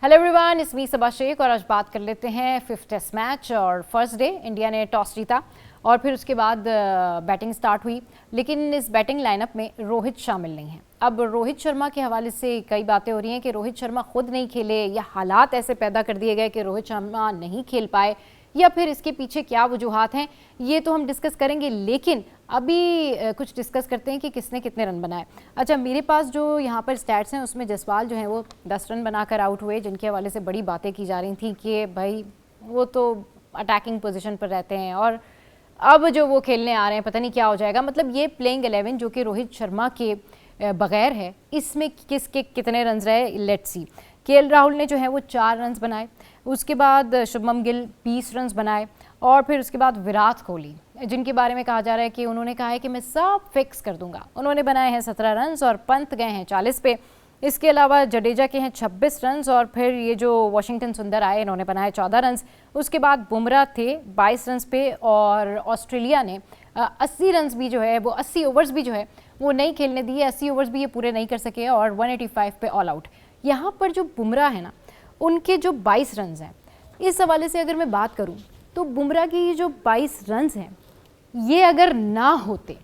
Hello everyone, इस मी सबा शेख और आज बात कर लेते हैं फिफ्थ टेस्ट मैच। और फर्स्ट डे इंडिया ने टॉस जीता और फिर उसके बाद बैटिंग स्टार्ट हुई, लेकिन इस बैटिंग लाइनअप में रोहित शामिल नहीं है। अब रोहित शर्मा के हवाले से कई बातें हो रही हैं कि रोहित शर्मा खुद नहीं खेले या हालात ऐसे पैदा कर दिए गए कि रोहित शर्मा नहीं खेल पाए, या फिर इसके पीछे क्या वजूहात हैं, ये तो हम डिस्कस करेंगे। लेकिन अभी कुछ डिस्कस करते हैं कि किसने कितने रन बनाए। अच्छा, मेरे पास जो यहाँ पर स्टैट्स हैं उसमें जसवाल जो हैं वो 10 रन बनाकर आउट हुए, जिनके हवाले से बड़ी बातें की जा रही थी कि भाई वो तो अटैकिंग पोजीशन पर रहते हैं और अब जो वो खेलने आ रहे हैं पता नहीं क्या हो जाएगा। मतलब ये प्लेइंग 11 जो कि रोहित शर्मा के बगैर है, इसमें किसके कितने रन रहे लेट्स सी। केएल राहुल ने जो है वो 4 रन बनाए, उसके बाद शुभमन गिल 20 रन बनाए और फिर उसके बाद विराट कोहली, जिनके बारे में कहा जा रहा है कि उन्होंने कहा है कि मैं सब फिक्स कर दूंगा, उन्होंने बनाए हैं 17 रन और पंत गए हैं 40 पे। इसके अलावा जडेजा के हैं 26 रन और फिर ये जो वाशिंगटन सुंदर आए इन्होंने बनाए 14 रन। उसके बाद बुमराह थे 22 रन पे और ऑस्ट्रेलिया ने 80 रन भी जो है वो 80 ओवर्स भी जो है वो नहीं खेलने दिए, 80 ओवर्स भी ये पूरे नहीं कर सके और 185 पे ऑल आउट। यहाँ पर जो बुमराह है ना, उनके जो 22 रन हैं, इस हवाले से अगर मैं बात करूँ तो बुमराह की जो 22 रन हैं ये अगर ना होते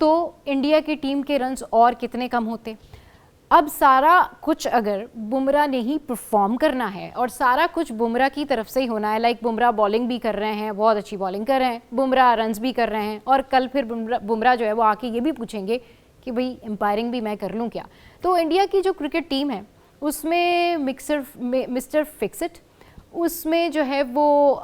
तो इंडिया की टीम के रन्स और कितने कम होते। अब सारा कुछ अगर बुमराह ने ही परफॉर्म करना है और सारा कुछ बुमराह की तरफ से ही होना है, लाइक बुमराह बॉलिंग भी कर रहे हैं, बहुत अच्छी बॉलिंग कर रहे हैं, बुमराह रन्स भी कर रहे हैं और कल फिर बुमराह जो है वो आके ये भी पूछेंगे कि भाई एम्पायरिंग भी मैं कर लूँ क्या। तो इंडिया की जो क्रिकेट टीम है उसमें मिस्टर फिक्स इट, उसमें जो है वो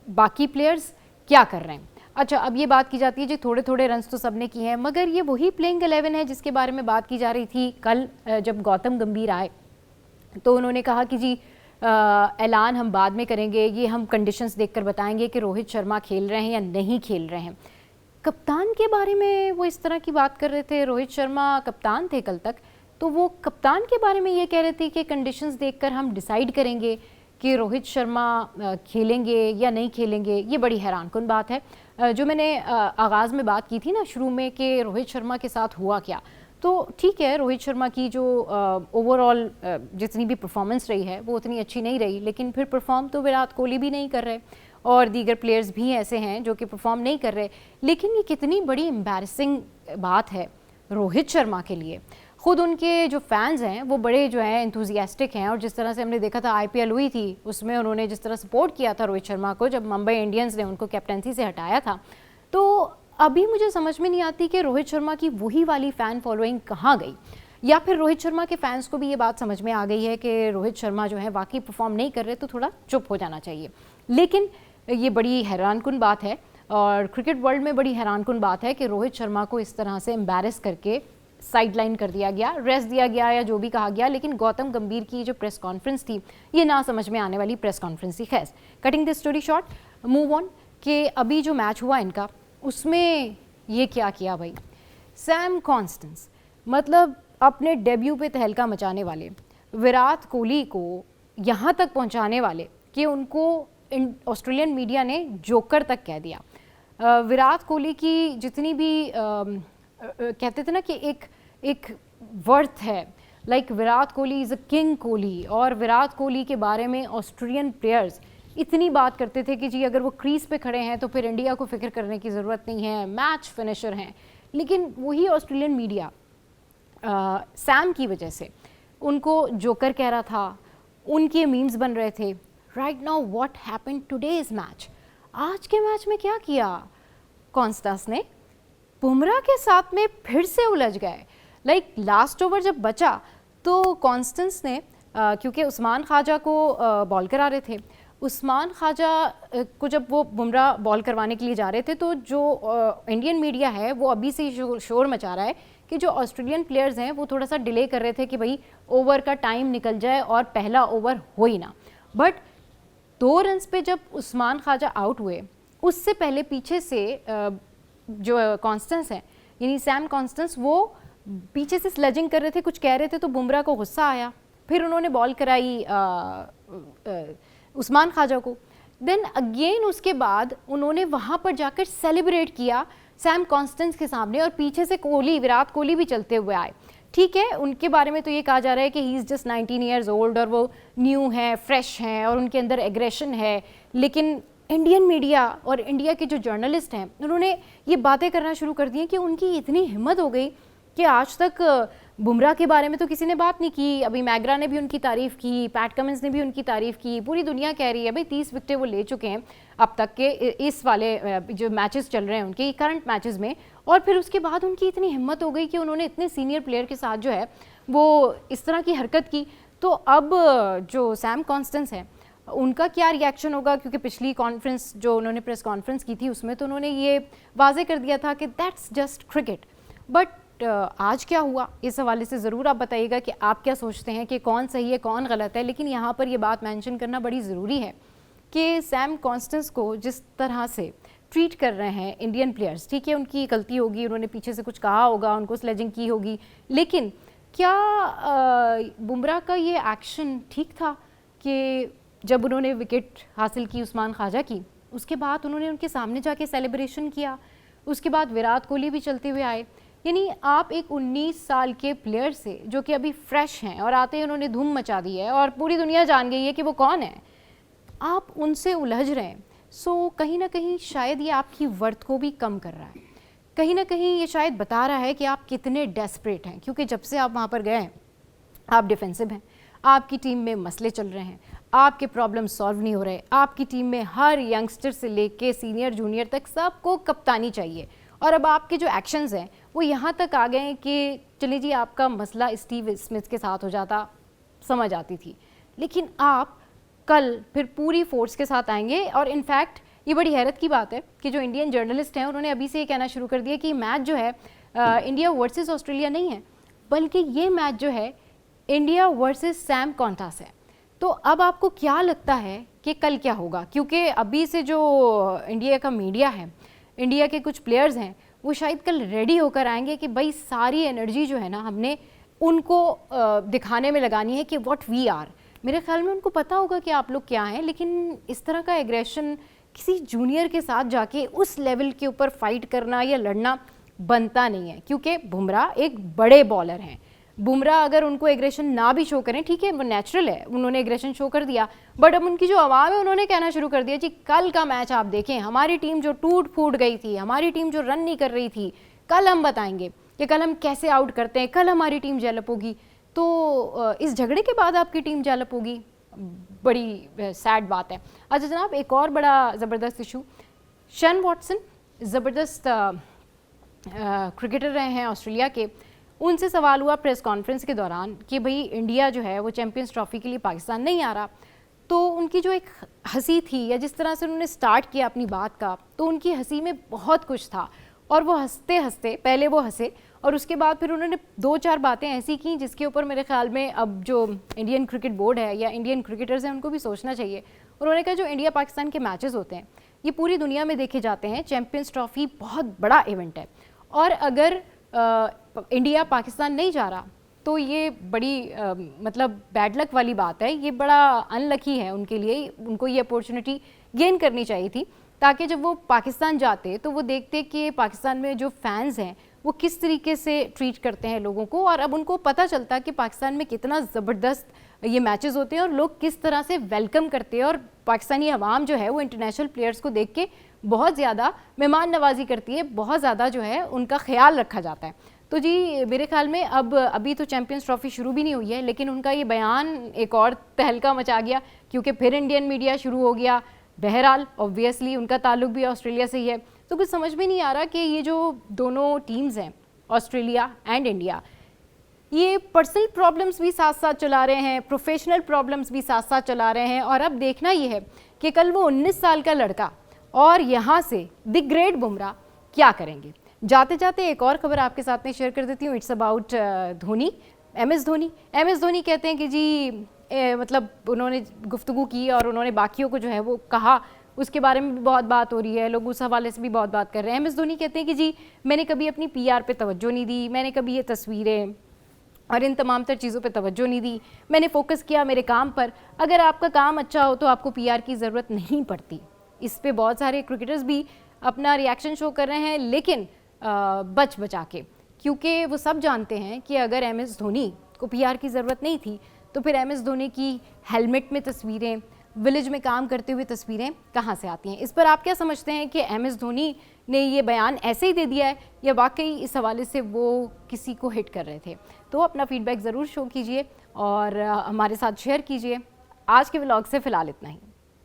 बाकी प्लेयर्स क्या कर रहे हैं। अच्छा, अब ये बात की जाती है जी थोड़े थोड़े रन्स तो सबने किए हैं, मगर ये वही प्लेइंग 11 है जिसके बारे में बात की जा रही थी। कल जब गौतम गंभीर आए तो उन्होंने कहा कि जी ऐलान हम बाद में करेंगे, ये हम कंडीशंस देखकर बताएंगे कि रोहित शर्मा खेल रहे हैं या नहीं खेल रहे हैं। कप्तान के बारे में वो इस तरह की बात कर रहे थे, रोहित शर्मा कप्तान थे कल तक, तो वो कप्तान के बारे में ये कह रहे थे कि कंडीशंस देखकर हम डिसाइड करेंगे कि रोहित शर्मा खेलेंगे या नहीं खेलेंगे। ये बड़ी हैरानकुन बात है। जो मैंने आगाज़ में बात की थी ना शुरू में कि रोहित शर्मा के साथ हुआ क्या, तो ठीक है रोहित शर्मा की जो ओवरऑल जितनी भी परफॉर्मेंस रही है वो उतनी अच्छी नहीं रही, लेकिन फिर परफॉर्म तो विराट कोहली भी नहीं कर रहे और दीगर प्लेयर्स भी ऐसे हैं जो कि परफॉर्म नहीं कर रहे। लेकिन ये कितनी बड़ी एम्बैरसिंग बात है रोहित शर्मा के लिए। खुद उनके जो फैंस हैं वो बड़े जो हैं एंथुजियास्टिक हैं और जिस तरह से हमने देखा था आईपीएल हुई थी उसमें उन्होंने जिस तरह सपोर्ट किया था रोहित शर्मा को जब मुंबई इंडियंस ने उनको कैप्टनसी से हटाया था, तो अभी मुझे समझ में नहीं आती कि रोहित शर्मा की वही वाली फ़ैन फॉलोइंग कहाँ गई, या फिर रोहित शर्मा के फैंस को भी ये बात समझ में आ गई है कि रोहित शर्मा जो है वाकई परफॉर्म नहीं कर रहे तो थोड़ा चुप हो जाना चाहिए। लेकिन ये बड़ी हैरानकुन बात है और क्रिकेट वर्ल्ड में बड़ी हैरानकुन बात है कि रोहित शर्मा को इस तरह से एम्बैरस करके साइडलाइन कर दिया गया, रेस्ट दिया गया या जो भी कहा गया। लेकिन गौतम गंभीर की जो प्रेस कॉन्फ्रेंस थी ये ना समझ में आने वाली प्रेस कॉन्फ्रेंस थी। खैर, cutting this story short, move on कि अभी जो मैच हुआ इनका उसमें ये क्या किया भाई, सैम कॉन्स्टेंस मतलब अपने डेब्यू पे तहलका मचाने वाले, विराट कोहली को यहाँ तक पहुँचाने वाले कि उनको ऑस्ट्रेलियन मीडिया ने जोकर तक कह दिया। विराट कोहली की जितनी भी कहते थे ना कि एक वर्थ है, like Virat Kohli is a king Kohli, और विराट कोहली के बारे में ऑस्ट्रेलियन प्लेयर्स इतनी बात करते थे कि जी अगर वो क्रीज पे खड़े हैं तो फिर इंडिया को फिक्र करने की ज़रूरत नहीं है, मैच फिनिशर हैं। लेकिन वही ऑस्ट्रेलियन मीडिया सैम की वजह से उनको जोकर कह रहा था, उनके मीम्स बन रहे थे। Right now what happened today's match, आज के मैच में क्या किया कॉन्स्टेंस ने, बुमराह के साथ में फिर से उलझ गए। लाइक लास्ट ओवर जब बचा तो कॉन्स्टेंस ने क्योंकि उस्मान ख्वाजा को बॉल करा रहे थे, उस्मान ख्वाजा को जब वो बुमराह बॉल करवाने के लिए जा रहे थे तो जो इंडियन मीडिया है वो अभी से ही शोर मचा रहा है कि जो ऑस्ट्रेलियन प्लेयर्स हैं वो थोड़ा सा डिले कर रहे थे कि भाई ओवर का टाइम निकल जाए और पहला ओवर हो ही ना। बट 2 रन पे जब उस्मान ख्वाजा आउट हुए उससे पहले पीछे से जो कॉन्स्टेंस है यानी सैम कॉन्स्टेंस वो पीछे से स्लेजिंग कर रहे थे, कुछ कह रहे थे, तो बुमराह को गुस्सा आया, फिर उन्होंने बॉल कराई उस्मान ख्वाजा को। देन अगेन उसके बाद उन्होंने वहाँ पर जाकर सेलिब्रेट किया सैम कॉन्स्टेंस के सामने और पीछे से कोहली, विराट कोहली भी चलते हुए आए। ठीक है, उनके बारे में तो ये कहा जा रहा है कि he is just 19 years old और वो न्यू हैं, फ्रेश हैं और उनके अंदर एग्रेशन है, लेकिन इंडियन मीडिया और इंडिया के जो जर्नलिस्ट हैं उन्होंने ये बातें करना शुरू कर दी हैं कि उनकी इतनी हिम्मत हो गई कि आज तक बुमराह के बारे में तो किसी ने बात नहीं की। अभी मैगरा ने भी उनकी तारीफ़ की, पैट कमिंस ने भी उनकी तारीफ़ की, पूरी दुनिया कह रही है भाई 30 विकेटें वो ले चुके हैं अब तक के इस वाले जो मैचेस चल रहे हैं उनके करंट मैचेस में। और फिर उसके बाद उनकी इतनी हिम्मत हो गई कि उन्होंने इतने सीनियर प्लेयर के साथ जो है वो इस तरह की हरकत की। तो अब जो सैम कॉन्स्टेंस है उनका क्या रिएक्शन होगा, क्योंकि पिछली कॉन्फ्रेंस जो उन्होंने प्रेस कॉन्फ्रेंस की थी उसमें तो उन्होंने ये वाजे कर दिया था कि दैट्स जस्ट क्रिकेट। बट आज क्या हुआ इस हवाले से ज़रूर आप बताइएगा कि आप क्या सोचते हैं कि कौन सही है कौन गलत है। लेकिन यहाँ पर ये बात मेंशन करना बड़ी ज़रूरी है कि सैम कॉन्स्टेंस को जिस तरह से ट्रीट कर रहे हैं इंडियन प्लेयर्स, ठीक है उनकी गलती होगी, उन्होंने पीछे से कुछ कहा होगा, उनको स्लेजिंग की होगी, लेकिन क्या बुमराह का ये एक्शन ठीक था कि जब उन्होंने विकेट हासिल की उस्मान ख्वाजा की, उसके बाद उन्होंने उनके सामने जाके सेलिब्रेशन किया, उसके बाद विराट कोहली भी चलते हुए आए। यानी आप एक 19 साल के प्लेयर से जो कि अभी फ्रेश हैं और आते ही उन्होंने धूम मचा दी है और पूरी दुनिया जान गई है कि वो कौन है, आप उनसे उलझ रहे हैं। सो कहीं ना कहीं शायद ये आपकी वर्थ को भी कम कर रहा है, कहीं ना कहीं ये शायद बता रहा है कि आप कितने डेस्परेट हैं, क्योंकि जब से आप वहाँ पर गए हैं आप डिफेंसिव हैं, आपकी टीम में मसले चल रहे हैं, आपके प्रॉब्लम सॉल्व नहीं हो रहे, आपकी टीम में हर यंगस्टर से लेके सीनियर जूनियर तक सबको कप्तानी चाहिए। और अब आपके जो एक्शंस हैं वो यहाँ तक आ गए हैं कि चलिए जी आपका मसला स्टीव स्मिथ के साथ हो जाता, समझ आती थी, लेकिन आप कल फिर पूरी फोर्स के साथ आएंगे। और इनफैक्ट ये बड़ी हैरत की बात है कि जो इंडियन जर्नलिस्ट हैं उन्होंने अभी से ये कहना शुरू कर दिया कि मैच जो है इंडिया वर्सेस ऑस्ट्रेलिया नहीं है, बल्कि ये मैच जो है इंडिया वर्सेस सैम कॉन्टास है। तो अब आपको क्या लगता है कि कल क्या होगा, क्योंकि अभी से जो इंडिया का मीडिया है, इंडिया के कुछ प्लेयर्स हैं, वो शायद कल रेडी होकर आएंगे कि भाई सारी एनर्जी जो है ना हमने उनको दिखाने में लगानी है कि व्हाट वी आर। मेरे ख्याल में उनको पता होगा कि आप लोग क्या हैं, लेकिन इस तरह का एग्रेशन किसी जूनियर के साथ जाके उस लेवल के ऊपर फाइट करना या लड़ना बनता नहीं है, क्योंकि बुमराह एक बड़े बॉलर हैं। बुमराह अगर उनको एग्रेशन ना भी शो करें, ठीक है वो नेचुरल है, उन्होंने एग्रेशन शो कर दिया, बट अब उनकी जो आवाम है उन्होंने कहना शुरू कर दिया जी कल का मैच आप देखें, हमारी टीम जो टूट फूट गई थी, हमारी टीम जो रन नहीं कर रही थी, कल हम बताएंगे कि कल हम कैसे आउट करते हैं, कल हमारी टीम डेवलप होगी। तो इस झगड़े के बाद आपकी टीम डेवलप होगी, बड़ी सैड बात है। अच्छा जनाब, एक और बड़ा ज़बरदस्त इशू, शेन वॉटसन ज़बरदस्त क्रिकेटर रहे हैं ऑस्ट्रेलिया के, उनसे सवाल हुआ प्रेस कॉन्फ्रेंस के दौरान कि भाई इंडिया जो है वो चैंपियंस ट्रॉफी के लिए पाकिस्तान नहीं आ रहा। तो उनकी जो एक हंसी थी या जिस तरह से उन्होंने स्टार्ट किया अपनी बात का, तो उनकी हंसी में बहुत कुछ था और वो हंसते हंसते पहले वो हंसे और उसके बाद फिर उन्होंने 2-4 बातें ऐसी की जिसके ऊपर मेरे ख्याल में अब जो इंडियन क्रिकेट बोर्ड है या इंडियन क्रिकेटर्स हैं उनको भी सोचना चाहिए। उन्होंने कहा जो इंडिया पाकिस्तान के मैचेस होते हैं ये पूरी दुनिया में देखे जाते हैं, चैंपियंस ट्रॉफी बहुत बड़ा इवेंट है और अगर इंडिया पाकिस्तान नहीं जा रहा तो ये बड़ी मतलब बैड लक वाली बात है, ये बड़ा अनलकी है उनके लिए, उनको ये अपॉर्चुनिटी गेन करनी चाहिए थी ताकि जब वो पाकिस्तान जाते तो वो देखते कि पाकिस्तान में जो फैंस हैं वो किस तरीके से ट्रीट करते हैं लोगों को, और अब उनको पता चलता कि पाकिस्तान में कितना ज़बरदस्त ये मैचेस होते हैं और लोग किस तरह से वेलकम करते हैं और पाकिस्तानी अवाम जो है वो इंटरनेशनल प्लेयर्स को देख के बहुत ज़्यादा मेहमान नवाजी करती है, बहुत ज़्यादा जो है उनका ख्याल रखा जाता है। तो जी मेरे ख्याल में अब अभी तो चैंपियंस ट्रॉफी शुरू भी नहीं हुई है, लेकिन उनका ये बयान एक और तहलका मचा गया क्योंकि फिर इंडियन मीडिया शुरू हो गया। बहरहाल ऑब्वियसली उनका ताल्लुक भी ऑस्ट्रेलिया से ही है, तो कुछ समझ में नहीं आ रहा कि ये जो दोनों टीम्स हैं ऑस्ट्रेलिया एंड इंडिया, ये पर्सनल प्रॉब्लम्स भी साथ साथ चला रहे हैं, प्रोफेशनल प्रॉब्लम्स भी साथ साथ चला रहे हैं। और अब देखना ये है कि कल वो 19 साल का लड़का और यहाँ से द ग्रेट बुमराह क्या करेंगे। जाते जाते एक और खबर आपके साथ में शेयर कर देती हूँ, it's about Dhoni, MS Dhoni. MS Dhoni कहते हैं कि जी मतलब उन्होंने गुफ्तगू की और उन्होंने बाकियों को जो है वो कहा, उसके बारे में भी बहुत बात हो रही है, लोग उस हवाले से भी बहुत बात कर रहे हैं। MS धोनी कहते हैं कि जी मैंने कभी अपनी PR पे तवज्जो नहीं दी, मैंने कभी ये तस्वीरें और इन तमाम तर चीज़ों पे तवज्जो नहीं दी, मैंने फोकस किया मेरे काम पर। अगर आपका काम अच्छा हो तो आपको PR की ज़रूरत नहीं पड़ती। इस पे बहुत सारे क्रिकेटर्स भी अपना रिएक्शन शो कर रहे हैं, लेकिन बच बचा के। क्योंकि वो सब जानते हैं कि अगर एम एस धोनी को पीआर की ज़रूरत नहीं थी तो फिर एम एस धोनी की हेलमेट में तस्वीरें, विलेज में काम करते हुए तस्वीरें कहाँ से आती हैं। इस पर आप क्या समझते हैं कि एम एस धोनी ने ये बयान ऐसे ही दे दिया है या वाकई इस हवाले से वो किसी को हिट कर रहे थे? तो अपना फीडबैक ज़रूर शो कीजिए और हमारे साथ शेयर कीजिए। आज के व्लॉग से फ़िलहाल इतना ही।